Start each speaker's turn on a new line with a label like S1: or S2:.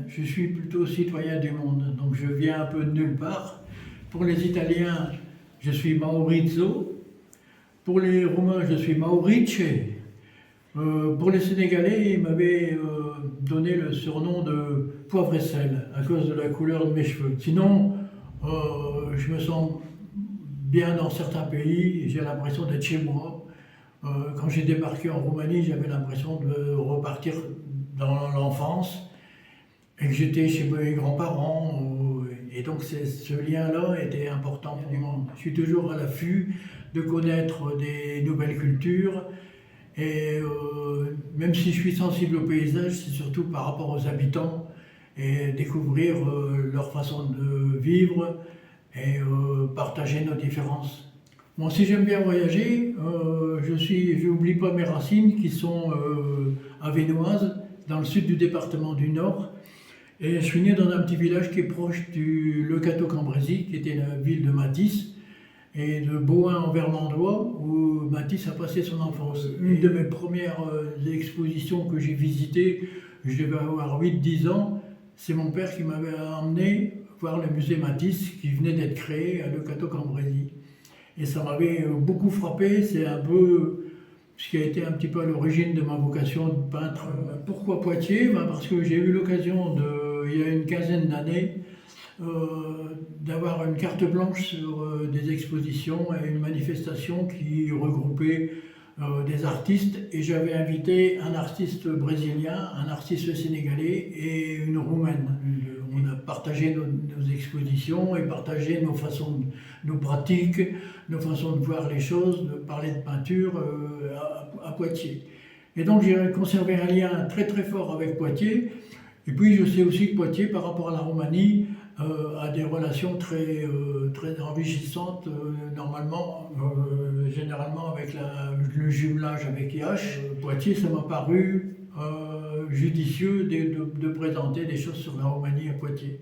S1: je suis plutôt citoyen du monde, donc je viens un peu de nulle part. Pour les Italiens, je suis Maurizio. Pour les Roumains, je suis Maurice. Pour les Sénégalais, ils m'avaient donné le surnom de poivre et sel à cause de la couleur de mes cheveux. Sinon, je me sens bien dans certains pays, j'ai l'impression d'être chez moi. Quand j'ai débarqué en Roumanie, j'avais l'impression de repartir dans l'enfance et que j'étais chez mes grands-parents. Et donc ce lien-là était important pour moi. Je suis toujours à l'affût de connaître des nouvelles cultures. Et même si je suis sensible au paysage, c'est surtout par rapport aux habitants et découvrir leur façon de vivre et partager nos différences. Bon, si j'aime bien voyager, je n'oublie pas mes racines qui sont avesnoises, dans le sud du département du Nord. Et je suis né dans un petit village qui est proche du Leucateau-Cambrésis, qui était la ville de Matisse, et de Bohain en Vermandois, où Matisse a passé son enfance. Une de mes premières expositions que j'ai visitées, je devais avoir 8-10 ans, c'est mon père qui m'avait emmené voir le musée Matisse qui venait d'être créé à Leucateau-Cambrésis. Et ça m'avait beaucoup frappé, c'est un peu ce qui a été un petit peu à l'origine de ma vocation de peintre. Pourquoi Poitiers? Parce que j'ai eu l'occasion, il y a une quinzaine d'années, d'avoir une carte blanche sur des expositions et une manifestation qui regroupait des artistes, et j'avais invité un artiste brésilien, un artiste sénégalais et une roumaine. On a partagé nos expositions et partagé nos façons, nos pratiques, nos façons de voir les choses, de parler de peinture à Poitiers. Et donc j'ai conservé un lien très très fort avec Poitiers. Et puis je sais aussi que Poitiers, par rapport à la Roumanie, a des relations très enrichissantes, généralement avec le jumelage avec IH. Poitiers, ça m'a paru judicieux de présenter des choses sur la Roumanie à Poitiers.